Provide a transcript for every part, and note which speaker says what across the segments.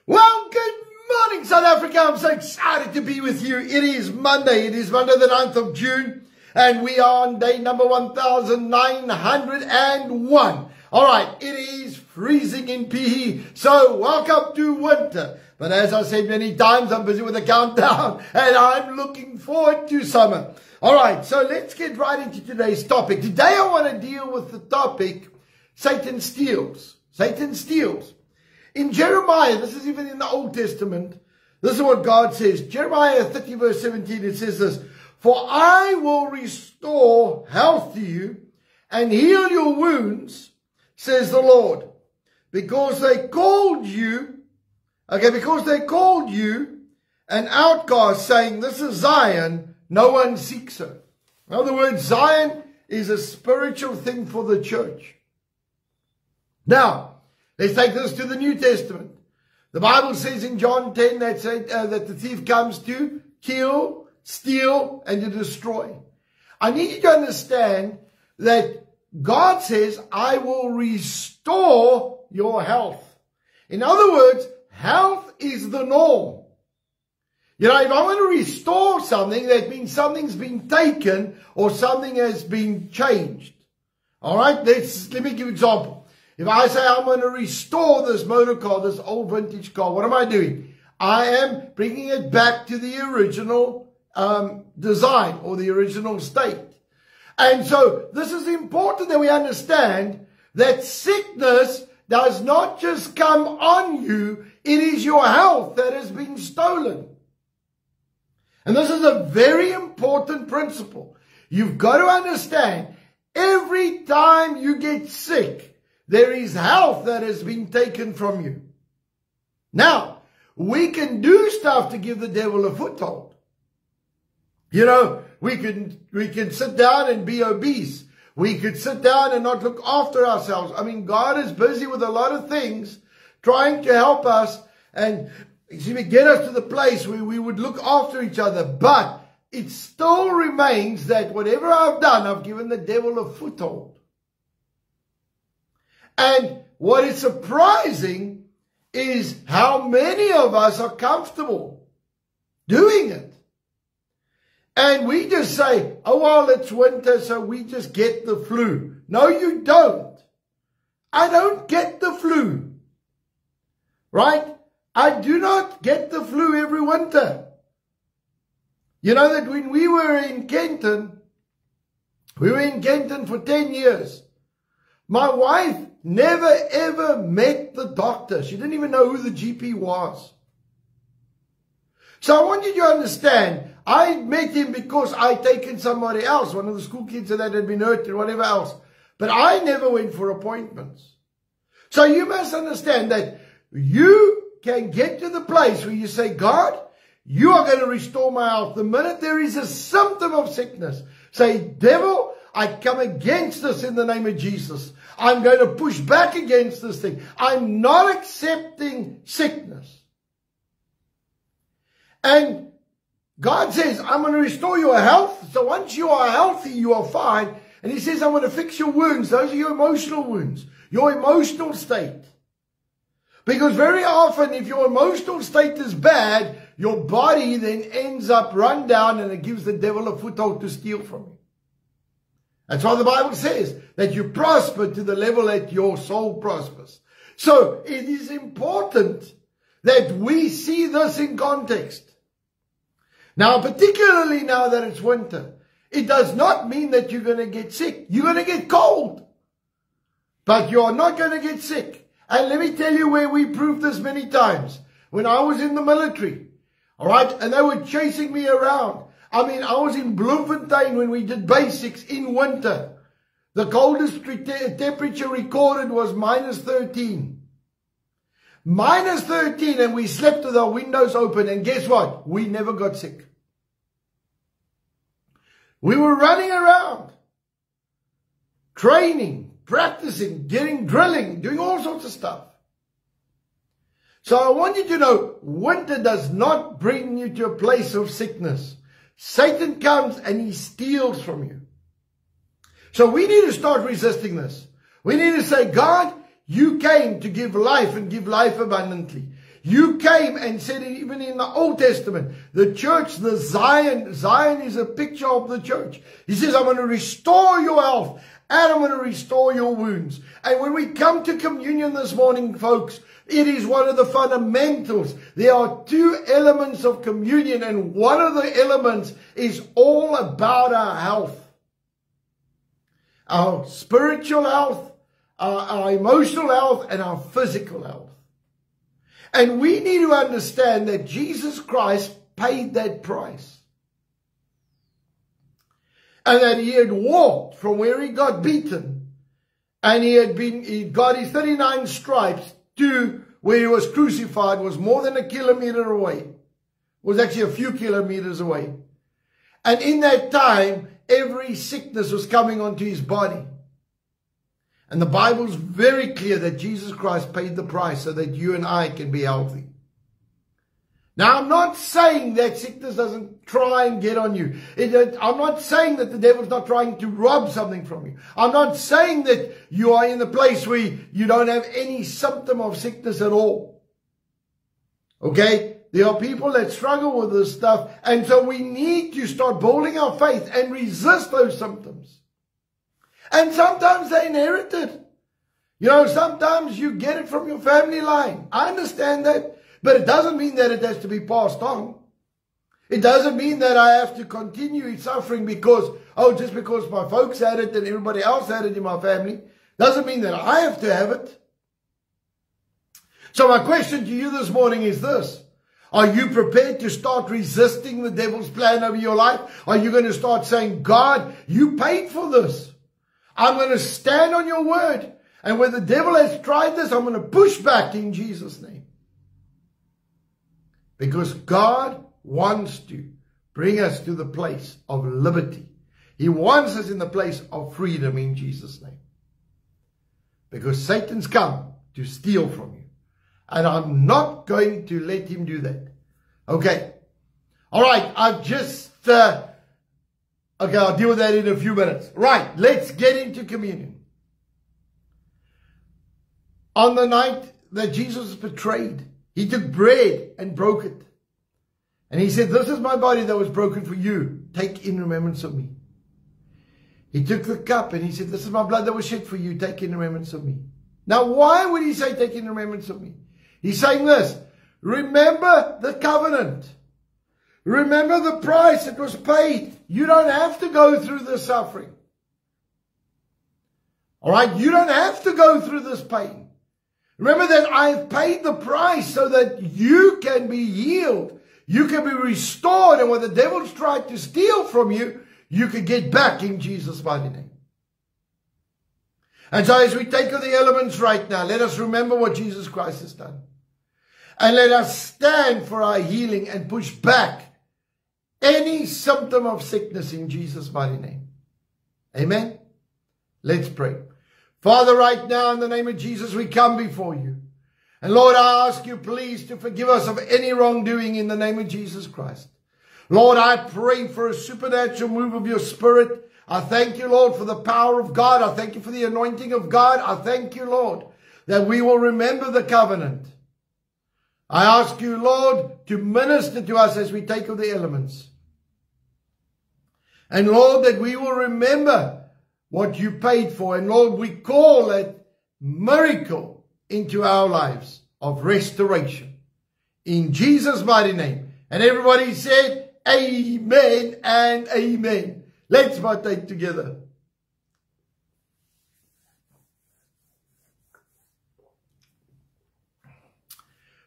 Speaker 1: Well, good morning, South Africa. I'm so excited to be with you. It is Monday. It is Monday the 9th of June. And we are on day number 1901. All right, it is freezing in PE. So welcome to winter. But as I said many times, I'm busy with the countdown. And I'm looking forward to summer. All right, so let's get right into today's topic. Today I want to deal with the topic, Satan steals. Satan steals. In Jeremiah, this is even in the Old Testament, this is what God says. Jeremiah 30 verse 17, it says this, "For I will restore health to you and heal your wounds, says the Lord, because they called you an outcast, saying, this is Zion, no one seeks her." In other words, Zion is a spiritual thing for the church. Now, let's take this to the New Testament. The Bible says in John 10 that the thief comes to kill, steal, and to destroy. I need you to understand that God says, I will restore your health. In other words, health is the norm. You know, if I want to restore something, that means something's been taken or something has been changed. All right, let me give you an example. If I say I'm going to restore this motor car, this old vintage car, what am I doing? I am bringing it back to the original design or the original state. And so this is important that we understand that sickness does not just come on you. It is your health that has been stolen. And this is a very important principle. You've got to understand, every time you get sick, there is health that has been taken from you. Now, we can do stuff to give the devil a foothold. You know, we can sit down and be obese. We could sit down and not look after ourselves. I mean, God is busy with a lot of things trying to help us and get us to the place where we would look after each other. But it still remains that whatever I've done, I've given the devil a foothold. And what is surprising is how many of us are comfortable doing it. And we just say, oh, well, it's winter, so we just get the flu. No, you don't. I don't get the flu. Right? I do not get the flu every winter. You know that when we were in Kenton for 10 years. My wife never ever met the doctor. She didn't even know who the GP was. So I want you to understand, I met him because I'd taken somebody else, one of the school kids that had been hurt and whatever else. But I never went for appointments. So you must understand that you can get to the place where you say, God, you are going to restore my health. The minute there is a symptom of sickness, say, devil, I come against this in the name of Jesus. I'm going to push back against this thing. I'm not accepting sickness. And God says, I'm going to restore your health. So once you are healthy, you are fine. And he says, I'm going to fix your wounds. Those are your emotional wounds, your emotional state. Because very often, if your emotional state is bad, your body then ends up run down and it gives the devil a foothold to steal from you. That's why the Bible says that you prosper to the level that your soul prospers. So it is important that we see this in context. Now, particularly now that it's winter, it does not mean that you're going to get sick. You're going to get cold, but you're not going to get sick. And let me tell you where we proved this many times. When I was in the military, all right, and they were chasing me around. I mean, I was in Bloemfontein when we did basics in winter. The coldest temperature recorded was -13. -13, and we slept with our windows open. And guess what? We never got sick. We were running around, training, practicing, drilling, doing all sorts of stuff. So I want you to know, winter does not bring you to a place of sickness. Satan comes and he steals from you. So we need to start resisting this. We need to say, God, you came to give life and give life abundantly. You came and said, even in the Old Testament, the church, the Zion is a picture of the church. He says, I'm going to restore your health and I'm going to restore your wounds. And when we come to communion this morning, folks, it is one of the fundamentals. There are two elements of communion, and one of the elements is all about our health. Our spiritual health, our emotional health, and our physical health. And we need to understand that Jesus Christ paid that price. And that he had walked from where he got beaten, and he got his 39 stripes to where he was crucified, was more than 1 kilometer away. It was actually a few kilometers away. And in that time, every sickness was coming onto his body. And the Bible's very clear that Jesus Christ paid the price so that you and I can be healthy. Now, I'm not saying that sickness doesn't try and get on you. I'm not saying that the devil's not trying to rob something from you. I'm not saying that you are in the place where you don't have any symptom of sickness at all. Okay? There are people that struggle with this stuff, and so we need to start building our faith and resist those symptoms. And sometimes they're inherited. You know, sometimes you get it from your family line. I understand that. But it doesn't mean that it has to be passed on. It doesn't mean that I have to continue suffering because, just because my folks had it and everybody else had it in my family. Doesn't mean that I have to have it. So my question to you this morning is this. Are you prepared to start resisting the devil's plan over your life? Are you going to start saying, God, you paid for this. I'm going to stand on your word. And when the devil has tried this, I'm going to push back in Jesus' name. Because God wants to bring us to the place of liberty. He wants us in the place of freedom in Jesus' name. Because Satan's come to steal from you. And I'm not going to let him do that. Okay. All right. I've just... okay, I'll deal with that in a few minutes. Right. Let's get into communion. On the night that Jesus was betrayed, he took bread and broke it. And he said, this is my body that was broken for you. Take in remembrance of me. He took the cup and he said, this is my blood that was shed for you. Take in remembrance of me. Now, why would he say, take in remembrance of me? He's saying this. Remember the covenant. Remember the price that was paid. You don't have to go through this suffering. All right? You don't have to go through this pain. Remember that I've paid the price so that you can be healed. You can be restored. And when the devil's tried to steal from you, you can get back in Jesus' mighty name. And so as we take of the elements right now, let us remember what Jesus Christ has done. And let us stand for our healing and push back any symptom of sickness in Jesus' mighty name. Amen. Let's pray. Father, right now in the name of Jesus, we come before you. And Lord, I ask you please to forgive us of any wrongdoing in the name of Jesus Christ. Lord, I pray for a supernatural move of your Spirit. I thank you, Lord, for the power of God. I thank you for the anointing of God. I thank you, Lord, that we will remember the covenant. I ask you, Lord, to minister to us as we take of the elements. And Lord, that we will remember what you paid for. And Lord, we call that miracle into our lives of restoration. In Jesus' mighty name. And everybody said, amen and amen. Let's partake together.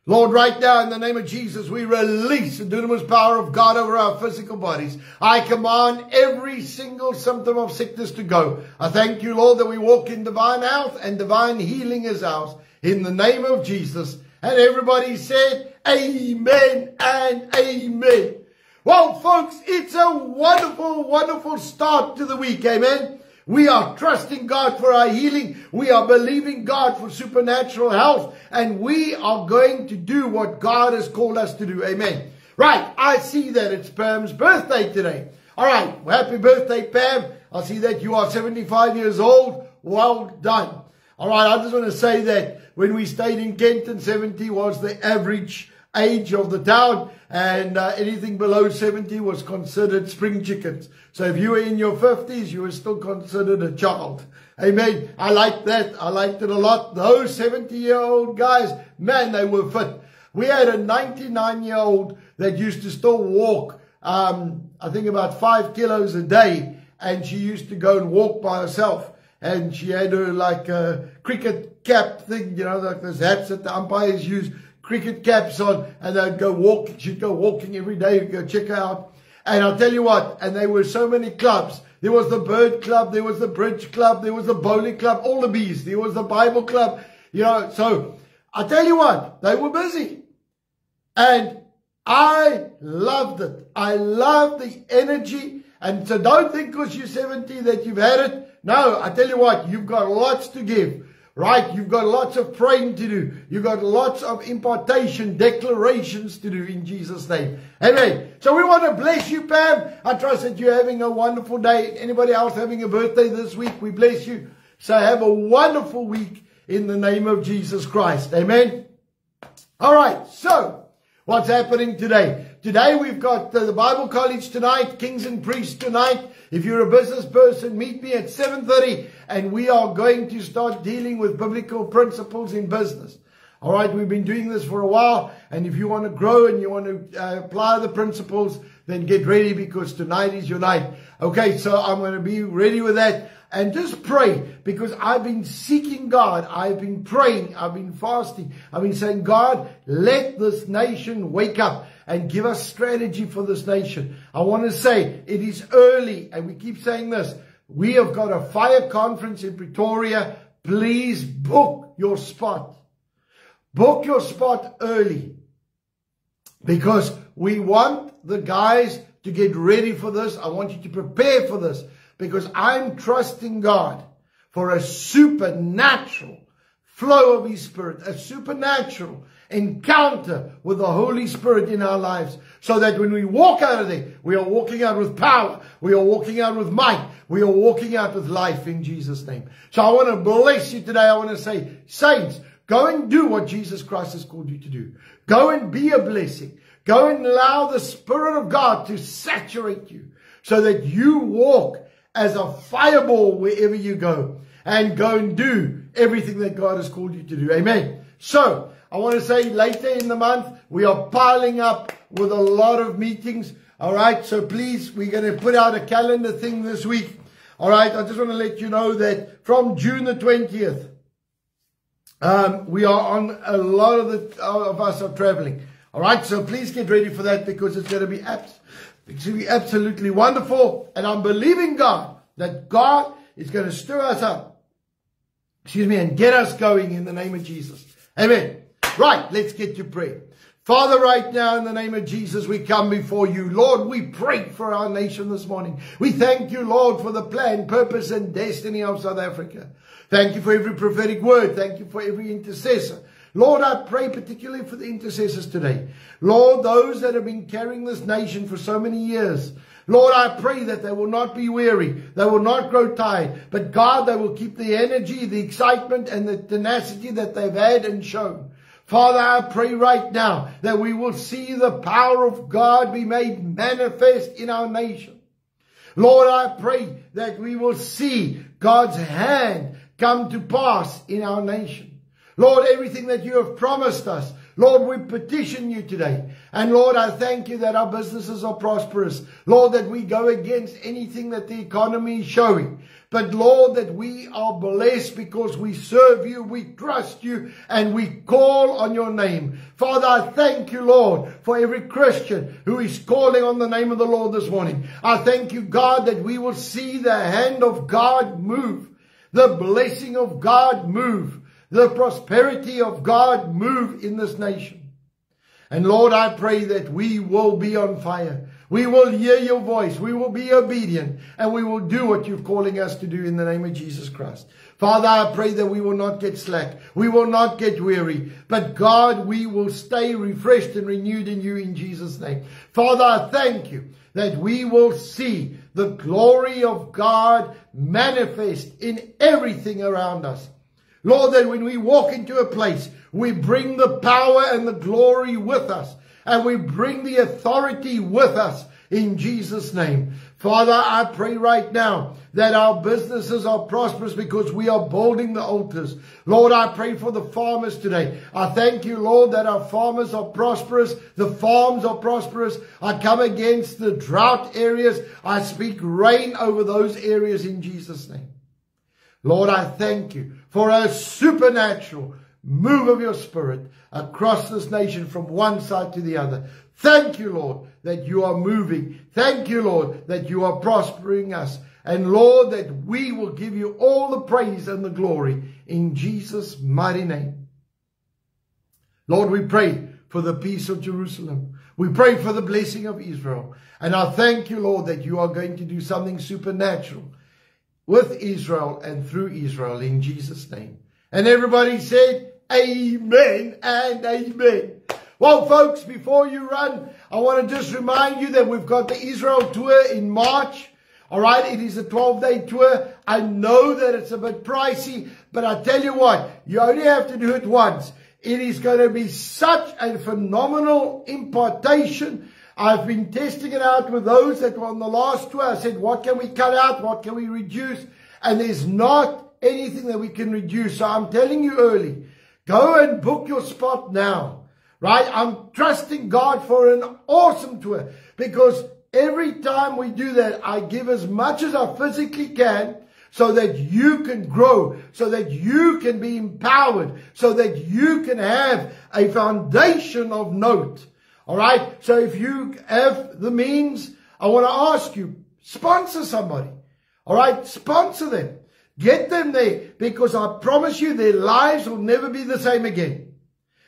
Speaker 1: Lord, right now in the name of Jesus, we release the dunamis power of God over our physical bodies. I command every single symptom of sickness to go. I thank you, Lord, that we walk in divine health and divine healing is ours. In the name of Jesus. And everybody said, amen and amen. Well, folks, it's a wonderful, wonderful start to the week. Amen. We are trusting God for our healing. We are believing God for supernatural health. And we are going to do what God has called us to do. Amen. Right. I see that it's Pam's birthday today. All right. Well, happy birthday, Pam. I see that you are 75 years old. Well done. All right, I just want to say that when we stayed in Kenton, 70 was the average age of the town, and anything below 70 was considered spring chickens. So if you were in your 50s, you were still considered a child. Amen. I like that. I liked it a lot. Those 70-year-old guys, man, they were fit. We had a 99-year-old that used to still walk, I think about 5 kilos a day, and she used to go and walk by herself. And she had her like a cricket cap thing, you know, like those hats that the umpires use, cricket caps on, and they'd go walk. She'd go walking every day, go check her out. And I'll tell you what, and there were so many clubs. There was the Bird Club, there was the Bridge Club, there was the Bowling Club, all the bees. There was the Bible Club, you know. So I'll tell you what, they were busy. And I loved it. I loved the energy. And so don't think because you're 70 that you've had it. No, I tell you what, you've got lots to give, right? You've got lots of praying to do. You've got lots of impartation, declarations to do in Jesus' name. Amen. So we want to bless you, Pam. I trust that you're having a wonderful day. Anybody else having a birthday this week, we bless you. So have a wonderful week in the name of Jesus Christ. Amen. All right, so what's happening today? Today we've got the Bible College tonight, Kings and Priests tonight. If you're a business person, meet me at 7:30 and we are going to start dealing with biblical principles in business. All right, we've been doing this for a while, and if you want to grow and you want to apply the principles, then get ready because tonight is your night. Okay, so I'm going to be ready with that. And just pray, because I've been seeking God. I've been praying. I've been fasting. I've been saying, God, let this nation wake up and give us strategy for this nation. I want to say it is early, and we keep saying this. We have got a fire conference in Pretoria. Please book your spot. Book your spot early, because we want the guys to get ready for this. I want you to prepare for this, because I'm trusting God for a supernatural flow of His Spirit, a supernatural encounter with the Holy Spirit in our lives, so that when we walk out of there, we are walking out with power, we are walking out with might, we are walking out with life in Jesus' name. So I want to bless you today. I want to say, saints, go and do what Jesus Christ has called you to do. Go and be a blessing. Go and allow the Spirit of God to saturate you, so that you walk as a fireball wherever you go, and go and do everything that God has called you to do. Amen. So I want to say later in the month, we are piling up with a lot of meetings. All right. So please, we're going to put out a calendar thing this week. All right. I just want to let you know that from June the 20th, we are on a lot of us are traveling. All right. So please get ready for that, because it's going to be absolutely wonderful. And I'm believing God that God is going to stir us up, and get us going in the name of Jesus. Amen. Right, let's get to prayer. Father, right now in the name of Jesus, we come before you. Lord, we pray for our nation this morning. We thank you, Lord, for the plan, purpose, and destiny of South Africa. Thank you for every prophetic word. Thank you for every intercessor. Lord, I pray particularly for the intercessors today. Lord, those that have been carrying this nation for so many years. Lord, I pray that they will not be weary. They will not grow tired. But God, they will keep the energy, the excitement, and the tenacity that they've had and shown. Father, I pray right now that we will see the power of God be made manifest in our nation. Lord, I pray that we will see God's hand come to pass in our nation. Lord, everything that you have promised us, Lord, we petition you today. And Lord, I thank you that our businesses are prosperous. Lord, that we go against anything that the economy is showing. But Lord, that we are blessed because we serve you, we trust you, and we call on your name. Father, I thank you, Lord, for every Christian who is calling on the name of the Lord this morning. I thank you, God, that we will see the hand of God move, the blessing of God move, the prosperity of God move in this nation. And Lord, I pray that we will be on fire. We will hear your voice. We will be obedient. And we will do what you're calling us to do in the name of Jesus Christ. Father, I pray that we will not get slack. We will not get weary. But God, we will stay refreshed and renewed in you in Jesus' name. Father, I thank you that we will see the glory of God manifest in everything around us. Lord, that when we walk into a place, we bring the power and the glory with us. And we bring the authority with us in Jesus' name. Father, I pray right now that our businesses are prosperous because we are building the altars. Lord, I pray for the farmers today. I thank you, Lord, that our farmers are prosperous. The farms are prosperous. I come against the drought areas. I speak rain over those areas in Jesus' name. Lord, I thank you for a supernatural move of your Spirit across this nation from one side to the other. Thank you, Lord, that you are moving. Thank you, Lord, that you are prospering us. And Lord, that we will give you all the praise and the glory in Jesus' mighty name. Lord, we pray for the peace of Jerusalem. We pray for the blessing of Israel. And I thank you, Lord, that you are going to do something supernatural with Israel and through Israel in Jesus' name. And everybody said, amen and amen. Well, folks, before you run, I want to just remind you that we've got the Israel tour in March. All right, it is a 12-day tour. I know that it's a bit pricey, but I tell you what, you only have to do it once. It is going to be such a phenomenal impartation. I've been testing it out with those that were on the last tour. I said, what can we cut out? What can we reduce? And there's not anything that we can reduce. So I'm telling you early, go and book your spot now. Right? I'm trusting God for an awesome tour, because every time we do that, I give as much as I physically can so that you can grow, so that you can be empowered, so that you can have a foundation of note. All right? So if you have the means, I want to ask you, sponsor somebody. All right? Sponsor them. Get them there, because I promise you their lives will never be the same again.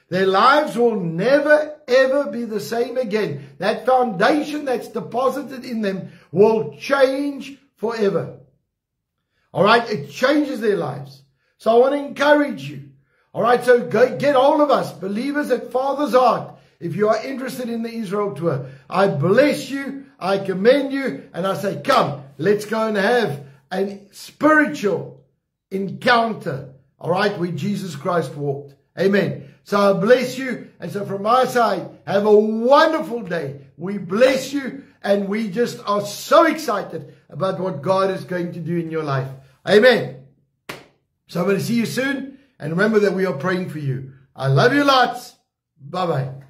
Speaker 1: Their lives will never, ever be the same again. That foundation that's deposited in them will change forever. All right? It changes their lives. So I want to encourage you. All right? So get all of us, believers at Father's Heart, if you are interested in the Israel tour. I bless you. I commend you. And I say, come, let's go and have a spiritual encounter. All right? Where Jesus Christ walked. Amen. So I bless you. And so from my side, have a wonderful day. We bless you. And we just are so excited about what God is going to do in your life. Amen. So I'm going to see you soon. And remember that we are praying for you. I love you lots. Bye-bye.